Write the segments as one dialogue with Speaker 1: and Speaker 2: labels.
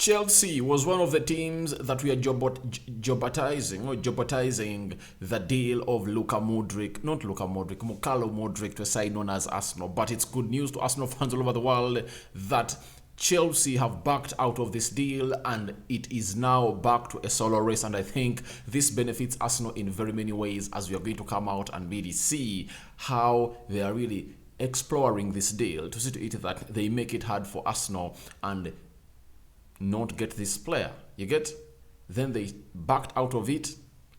Speaker 1: Chelsea was one of the teams that we are jeopardizing the deal of Mukalo Modric to a side known as Arsenal. But it's good news to Arsenal fans all over the world that Chelsea have backed out of this deal and it is now back to a solo race, and I think this benefits Arsenal in very many ways, as we are going to come out and really see how they are really exploring this deal to see to it that they make it hard for Arsenal and not get this player. You get? Then they backed out of it,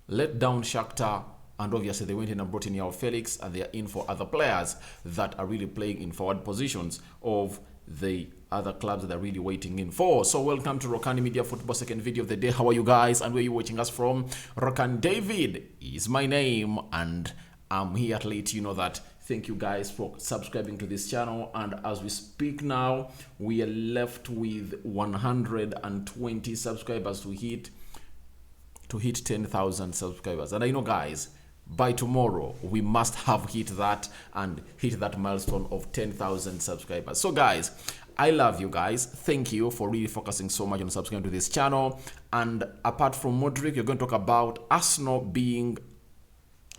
Speaker 1: let down Shakhtar, and obviously they went in and brought in Joao Felix, and they are in for other players that are really playing in forward positions of the other clubs that are really waiting in for. So welcome to Rokani Media Football, second video of the day. How are you guys, and where are you watching us from? Rokani David is my name, and I'm here to let you know that thank you guys for subscribing to this channel. And as we speak now, we are left with 120 subscribers to hit 10,000 subscribers. And I know, guys, by tomorrow we must have hit that milestone of 10,000 subscribers. So guys, I love you guys. Thank you for really focusing so much on subscribing to this channel. And apart from Modric, you're going to talk about Arsenal being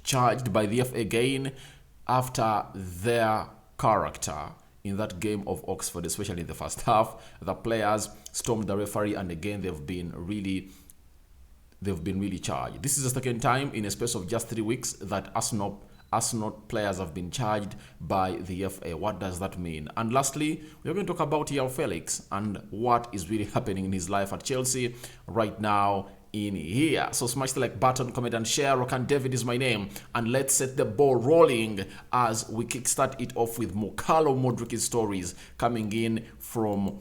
Speaker 1: charged by the FA again after their character in that game of Oxford, especially in the first half. The players stormed the referee, and again they've been really charged. This is the second time in a space of just 3 weeks that Arsenal players have been charged by the FA. What does that mean? And lastly, we're going to talk about Joao Felix and what is really happening in his life at Chelsea right now in here. So smash the like button, comment and share. Rokani David is my name, and let's set the ball rolling as we kickstart it off with Mukalo Modric's stories coming in from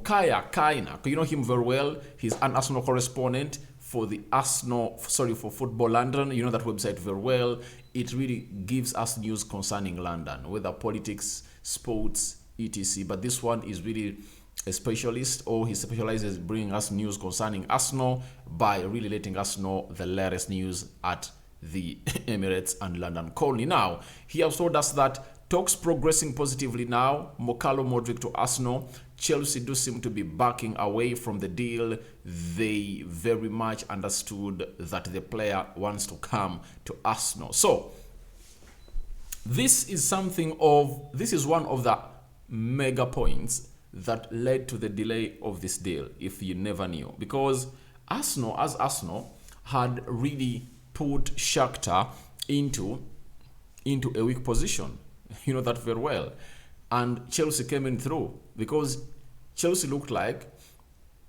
Speaker 1: Kaya Kaina. You know him very well. He's an Arsenal correspondent for the for Football London. You know that website very well. It really gives us news concerning London, whether politics, sports, etc. But this one is really a specialist, or he specializes in bringing us news concerning Arsenal by really letting us know the latest news at the Emirates and London Colony. Now, he has told us that talks progressing positively now. Mukalo Modric to Arsenal. Chelsea do seem to be backing away from the deal. They very much understood that the player wants to come to Arsenal. So this is one of the mega points that led to the delay of this deal, if you never knew, because Arsenal had really put Shakhtar into a weak position. You know that very well. And Chelsea came in through, because Chelsea looked like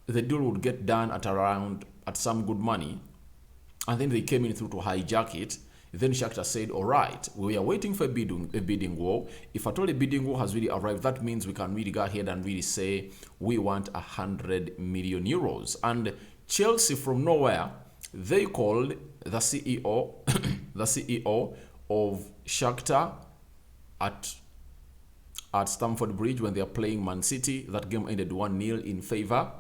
Speaker 1: the deal would get done at some good money, and then they came in through to hijack it. Then Shakhtar said, all right, we are waiting for a bidding war. If at all a bidding war has really arrived, that means we can really go ahead and really say we want 100 million euros. And Chelsea, from nowhere, they called the CEO, the CEO of Shakhtar at Stamford Bridge when they are playing Man City. That game ended 1-0 in favor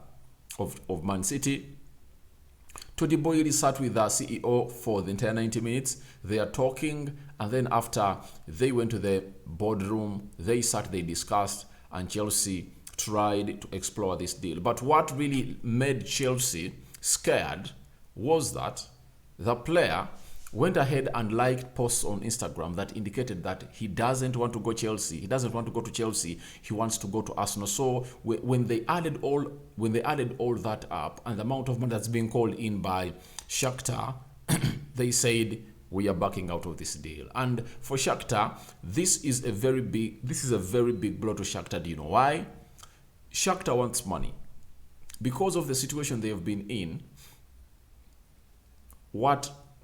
Speaker 1: of Man City. Tony Boyle sat with the CEO for the entire 90 minutes. They are talking, and then after they went to the boardroom, they sat, they discussed, and Chelsea tried to explore this deal. But what really made Chelsea scared was that the player went ahead and liked posts on Instagram that indicated that he doesn't want to go Chelsea. He doesn't want to go to Chelsea. He wants to go to Arsenal. So when they added all that up, and the amount of money that's being called in by Shakhtar, they said we are backing out of this deal. And for Shakhtar, this is a very big blow to Shakhtar. Do you know why? Shakhtar wants money because of the situation they have been in.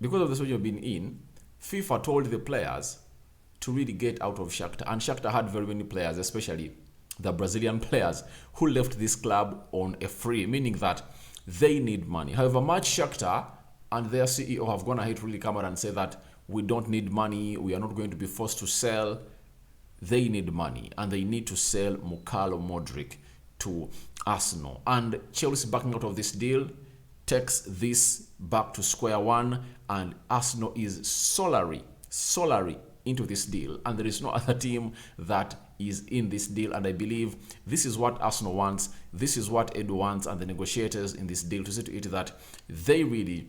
Speaker 1: Because of the situation you've been in, FIFA told the players to really get out of Shakhtar. And Shakhtar had very many players, especially the Brazilian players, who left this club on a free, meaning that they need money. However much Shakhtar and their CEO have gone ahead to really come out and say that we don't need money, we are not going to be forced to sell. They need money, and they need to sell Mukalo Modric to Arsenal. And Chelsea backing out of this deal takes this back to square one, and Arsenal is solely into this deal, and there is no other team that is in this deal, and I believe this is what Arsenal wants, this is what Ed wants, and the negotiators in this deal, to see to it that they really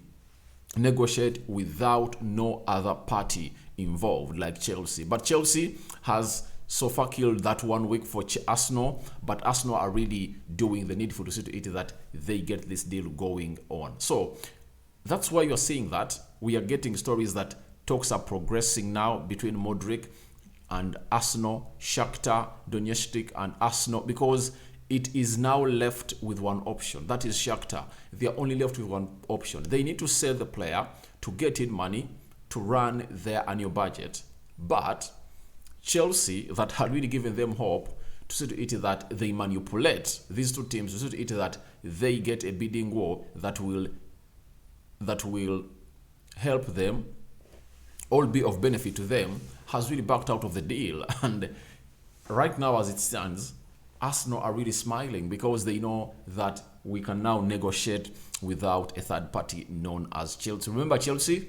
Speaker 1: negotiate without no other party involved like Chelsea. But Chelsea has so far killed that 1 week for Arsenal, but Arsenal are really doing the needful to see to it that they get this deal going on. So that's why you're seeing that we are getting stories that talks are progressing now between Modric and Arsenal, Shakhtar Donetsk and Arsenal, because it is now left with one option. That is Shakhtar. They are only left with one option. They need to sell the player to get in money to run their annual budget. But Chelsea, that had really given them hope, to see to it that they manipulate these two teams, to see to it that they get a bidding war that will help them, all be of benefit to them, has really backed out of the deal. And right now, as it stands, Arsenal are really smiling because they know that we can now negotiate without a third party known as Chelsea. Remember, Chelsea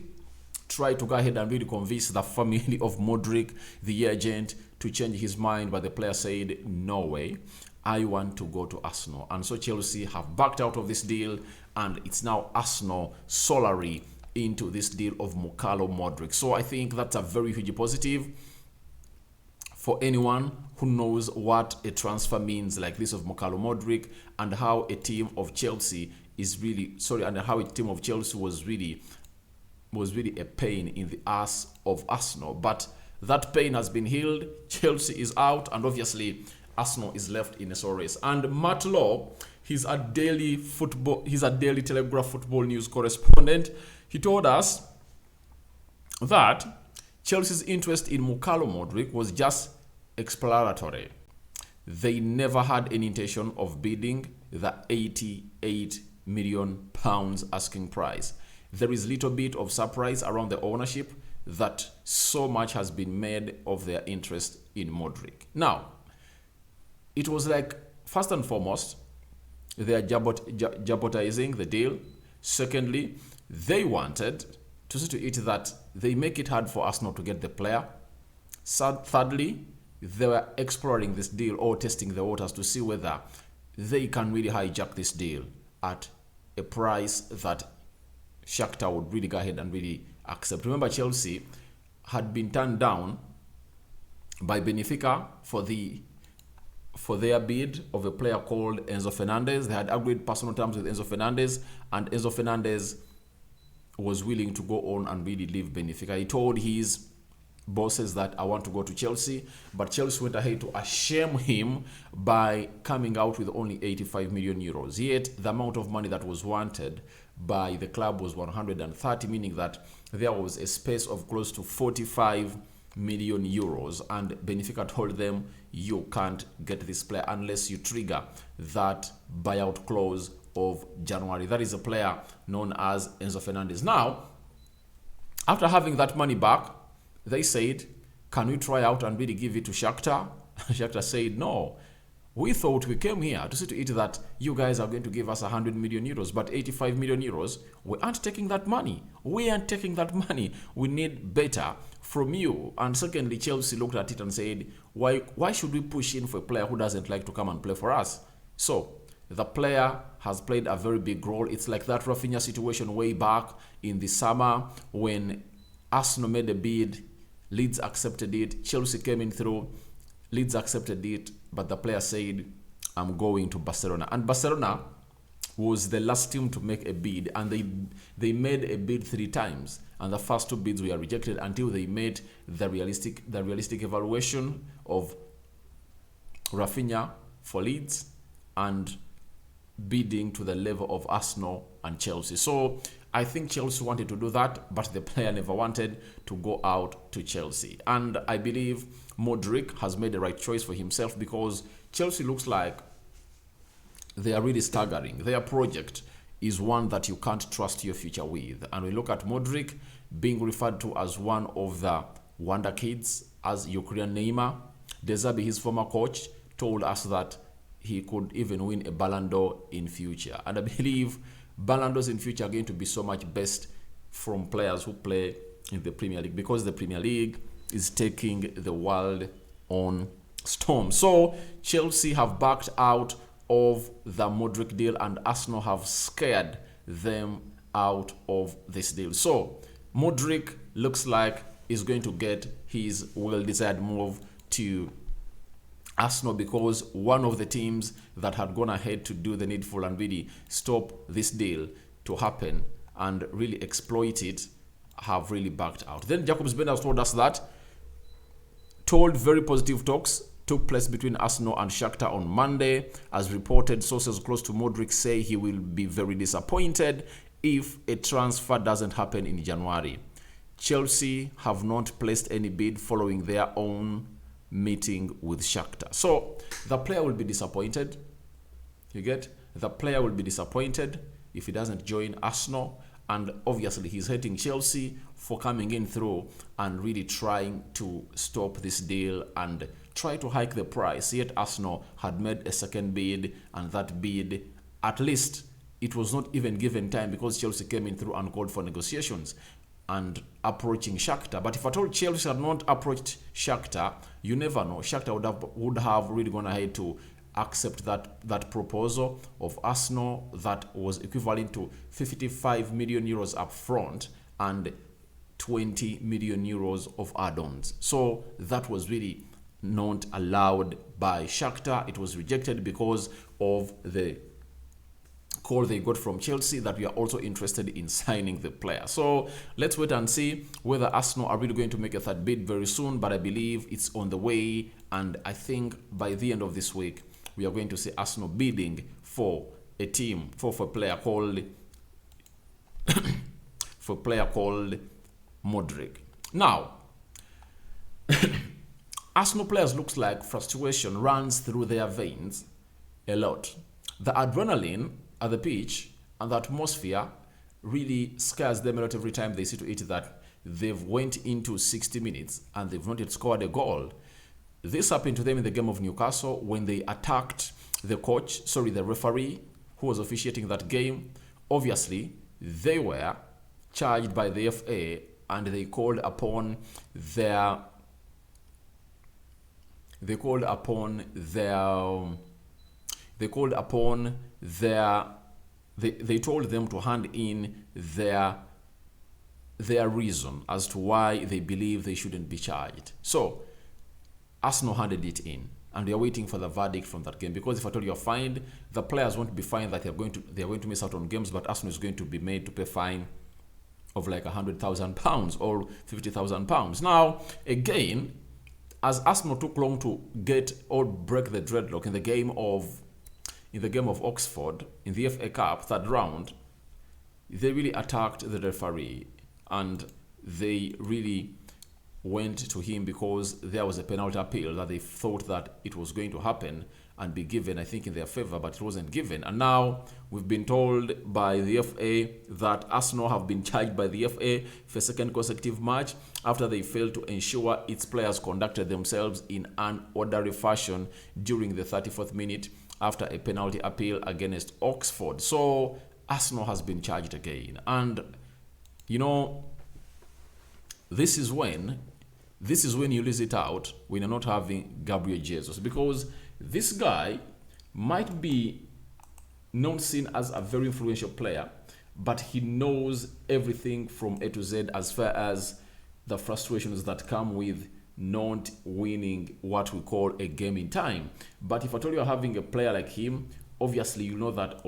Speaker 1: tried to go ahead and really convince the family of Mudryk, the agent, to change his mind, but the player said, no way, I want to go to Arsenal. And so Chelsea have backed out of this deal, and it's now Arsenal solely into this deal of Modric. So I think that's a very huge positive for anyone who knows what a transfer means like this of Modric, and how a team of Chelsea is really and how a team of Chelsea was really a pain in the ass of Arsenal. But that pain has been healed. Chelsea is out, and obviously Arsenal is left in a sore race. And Matt Law, he's a Daily Telegraph football news correspondent. He told us that Chelsea's interest in Modric was just exploratory. They never had any intention of bidding the £88 million asking price. There is little bit of surprise around the ownership that so much has been made of their interest in Modric. Now, it was like, first and foremost, they are jabotizing the deal. Secondly, they wanted to see to it that they make it hard for Arsenal to get the player. Thirdly, they were exploring this deal or testing the waters to see whether they can really hijack this deal at a price that Shakhtar would really go ahead and really accept. Remember, Chelsea had been turned down by Benfica for their bid of a player called Enzo Fernandez. They had agreed personal terms with Enzo Fernandez, and Enzo Fernandez was willing to go on and really leave Benfica. He told his bosses that I want to go to Chelsea, but Chelsea went ahead to shame him by coming out with only 85 million euros. Yet the amount of money that was wanted by the club was 130, meaning that there was a space of close to 45 million euros, and Benfica told them, you can't get this player unless you trigger that buyout clause of January. That is a player known as Enzo Fernandez. Now, after having that money back, they said, can we try out and really give it to Shakhtar? Shakhtar said, no. We thought we came here to see to it that you guys are going to give us 100 million euros, but 85 million euros, we aren't taking that money. We aren't taking that money. We need better from you. And secondly, Chelsea looked at it and said, why should we push in for a player who doesn't like to come and play for us? So the player has played a very big role. It's like that Rafinha situation way back in the summer when Arsenal made a bid, Leeds accepted it, Chelsea came in through, Leeds accepted it, but the player said, I'm going to Barcelona. And Barcelona was the last team to make a bid, and they made a bid 3 times. And the first 2 bids were rejected until they made the realistic evaluation of Rafinha for Leeds and bidding to the level of Arsenal and Chelsea. So I think Chelsea wanted to do that, but the player never wanted to go out to Chelsea. And I believe Modric has made the right choice for himself, because Chelsea looks like they are really staggering. Their project is one that you can't trust your future with. And we look at Modric being referred to as one of the wonder kids, as Ukrainian Neymar. Desabi, his former coach, told us that he could even win a Ballon d'Or in future. And I believe Ballon d'Ors in future are going to be so much best from players who play in the Premier League, because the Premier League is taking the world on storm. So Chelsea have backed out of the Mudryk deal, and Arsenal have scared them out of this deal. So Modric looks like is going to get his well-desired move to Arsenal, because one of the teams that had gone ahead to do the needful and really stop this deal to happen and really exploit it have really backed out. Then Jacobs Ben has told us that very positive talks took place between Arsenal and Shakhtar on Monday. As reported, sources close to Modric say he will be very disappointed if a transfer doesn't happen in January. Chelsea have not placed any bid following their own meeting with Shakhtar. So the player will be disappointed. You get? The player will be disappointed if he doesn't join Arsenal. And obviously he's hating Chelsea for coming in through and really trying to stop this deal and try to hike the price. Yet Arsenal had made a second bid, and that bid, at least it was not even given time, because Chelsea came in through and called for negotiations and approaching Shakhtar. But if at all Chelsea had not approached Shakhtar, you never know. Shakhtar would have really gone ahead to accept that proposal of Arsenal that was equivalent to 55 million euros up front and 20 million euros of add-ons. So that was really not allowed by Shakhtar. It was rejected because of the call they got from Chelsea that we are also interested in signing the player. So let's wait and see whether Arsenal are really going to make a third bid very soon, but I believe it's on the way, and I think by the end of this week we are going to see Arsenal bidding for a team, for a player called Modric. Now Arsenal players looks like frustration runs through their veins a lot. The adrenaline at the pitch and the atmosphere really scares them a lot every time they see to it that they've went into 60 minutes and they've not yet scored a goal. This happened to them in the game of Newcastle when they attacked the referee who was officiating that game. Obviously, they were charged by the FA and they called upon their they told them to hand in their reason as to why they believe they shouldn't be charged. So Arsenal handed it in, and they are waiting for the verdict from that game, because if at all you're fined, the players won't be fined that they are going to miss out on games, but Arsenal is going to be made to pay fine of like £100,000 or £50,000. Now again, as Arsenal took long to get or break the dreadlock in the game of Oxford in the FA Cup third round, they really attacked the referee and they really went to him because there was a penalty appeal that they thought that it was going to happen and be given, I think, in their favor, but it wasn't given. And now we've been told by the FA that Arsenal have been charged by the FA for a second consecutive match after they failed to ensure its players conducted themselves in an orderly fashion during the 34th minute after a penalty appeal against Oxford. So Arsenal has been charged again. And, you know, this is when you lose it out when you're not having Gabriel Jesus, because this guy might be not seen as a very influential player, but he knows everything from A to Z as far as the frustrations that come with not winning what we call a game in time. But if at all you're having a player like him, obviously you know that,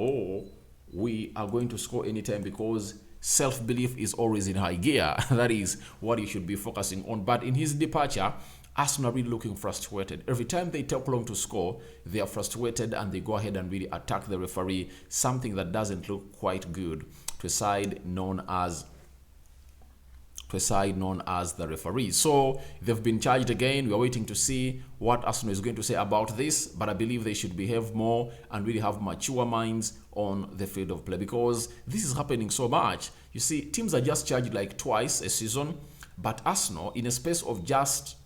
Speaker 1: we are going to score anytime, because self-belief is always in high gear. That is what you should be focusing on. But in his departure, Arsenal are really looking frustrated. Every time they take long to score, they are frustrated and they go ahead and really attack the referee, something that doesn't look quite good to a side known as the referee. So they've been charged again. We are waiting to see what Arsenal is going to say about this, but I believe they should behave more and really have mature minds on the field of play, because this is happening so much. You see, teams are just charged like twice a season, but Arsenal, in a space of just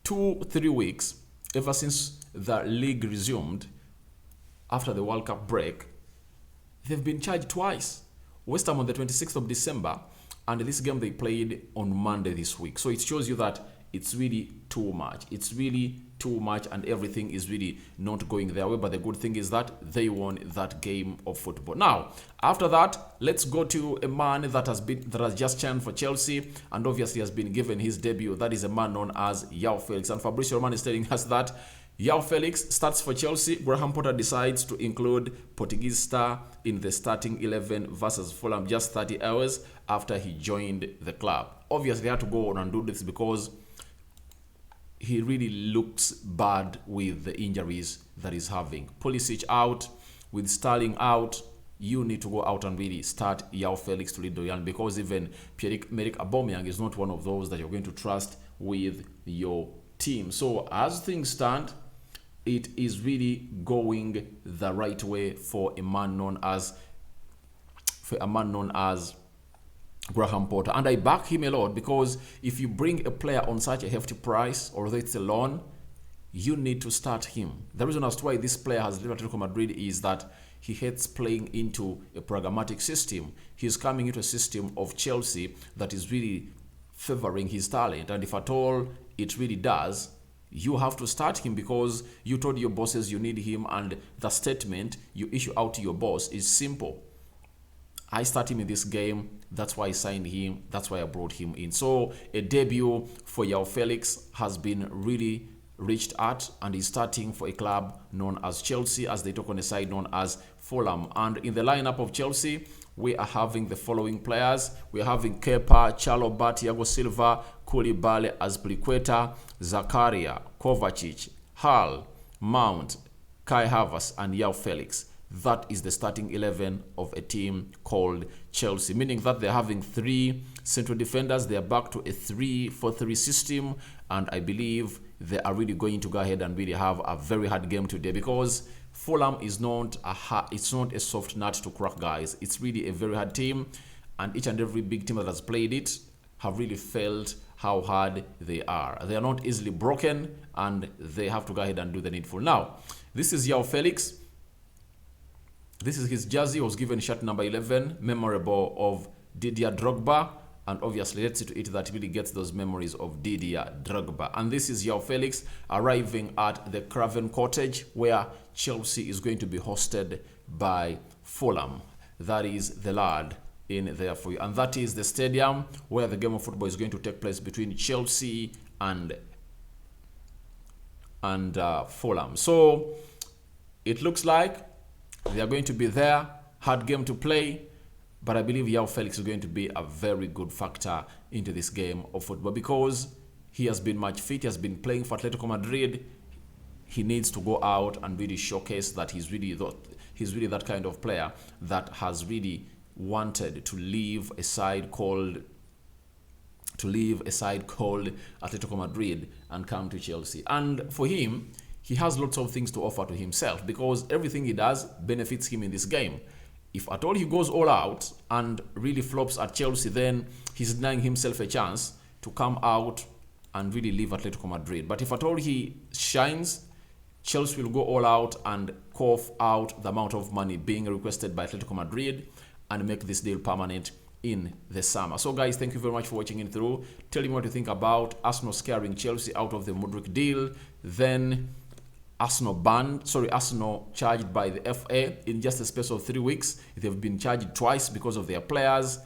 Speaker 1: 2-3 weeks, ever since the league resumed after the World Cup break, they've been charged twice. West Ham on the 26th of December, and this game they played on Monday this week. So it shows you that it's really too much. It's really too much and everything is really not going their way. But the good thing is that they won that game of football. Now, after that, let's go to a man that has just signed for Chelsea and obviously has been given his debut. That is a man known as Joao Felix. And Fabrizio Romano is telling us that Joao Felix starts for Chelsea. Graham Potter decides to include Portuguese star in the starting 11 versus Fulham just 30 hours after he joined the club. Obviously, he had to go on and do this because he really looks bad with the injuries that he's having. Pulisic out, with Sterling out, you need to go out and really start Joao Felix to lead the line, because even Pierre-Emerick Aubameyang is not one of those that you're going to trust with your team. So as things stand, it is really going the right way for a man known as Graham Potter, and I back him a lot, because if you bring a player on such a hefty price, although it's a loan, you need to start him. The reason as to why this player has left Atletico Madrid is that he hates playing into a pragmatic system. He's coming into a system of Chelsea that is really favoring his talent, and if at all it really does, you have to start him because you told your bosses you need him, and the statement you issue out to your boss is simple: I start him in this game. That's why I signed him. That's why I brought him in. So a debut for Joao Felix has been really reached at, and he's starting for a club known as Chelsea as they took on a side known as Fulham. And in the lineup of Chelsea, we are having the following players. We're having Kepa, Chalobah, Thiago Silva, Koulibaly, Azpilicueta, Zakaria, Kovacic, Hull, Mount, Kai Havertz, and Joao Felix. That is the starting 11 of a team called Chelsea, meaning that they're having 3 central defenders. They are back to a 3-4-3 system, and I believe they are really going to go ahead and really have a very hard game today, because Fulham is not it's not a soft nut to crack, guys. It's really a very hard team, and each and every big team that has played it have really felt how hard they are. They are not easily broken, and they have to go ahead and do the needful. Now, this is Joao Felix. This is his jersey. He was given shirt number 11, memorable of Didier Drogba. And obviously, let's see to it that really gets those memories of Didier Drogba. And this is Joao Felix arriving at the Craven Cottage, where Chelsea is going to be hosted by Fulham. That is the lad in there for you. And that is the stadium where the game of football is going to take place between Chelsea and Fulham. So it looks like they are going to be there. Hard game to play. But I believe Joao Felix is going to be a very good factor into this game of football, because he has been much fit. He has been playing for Atletico Madrid. He needs to go out and really showcase that he's really that kind of player that has really wanted to leave a side called Atletico Madrid and come to Chelsea. And for him, he has lots of things to offer to himself, because everything he does benefits him in this game. If at all he goes all out and really flops at Chelsea, then he's denying himself a chance to come out and really leave Atletico Madrid. But if at all he shines, Chelsea will go all out and cough out the amount of money being requested by Atletico Madrid and make this deal permanent in the summer. So guys, thank you very much for watching it through. Tell me what you think about Arsenal scaring Chelsea out of the Mudryk deal. Then Arsenal charged by the FA in just a space of 3 weeks. They've been charged twice because of their players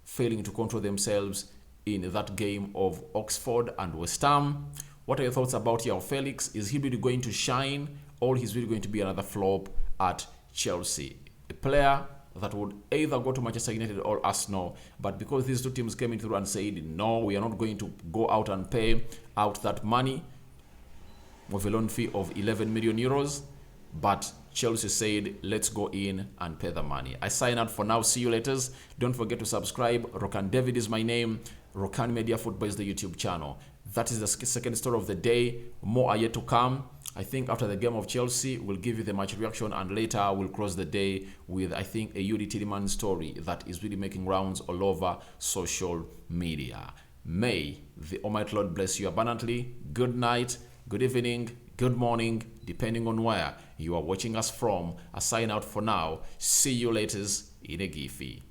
Speaker 1: failing to control themselves in that game of Oxford and West Ham. What are your thoughts about Joao Felix? Is he really going to shine, or is really going to be another flop at Chelsea? A player that would either go to Manchester United or Arsenal, but because these two teams came in through and said, no, we are not going to go out and pay out that money with a loan fee of 11 million euros, but Chelsea said, let's go in and pay the money. I sign out for now. See you later. Don't forget to subscribe. Rokani David is my name. Rokani Media Football is the YouTube channel. That is the second story of the day. More are yet to come. I think after the game of Chelsea, we'll give you the match reaction, and later we'll close the day with, I think, a Yuri Tillman story that is really making rounds all over social media. May the Almighty Lord bless you abundantly. Good night, good evening, good morning, depending on where you are watching us from. I sign out for now. See you later in a Giffy.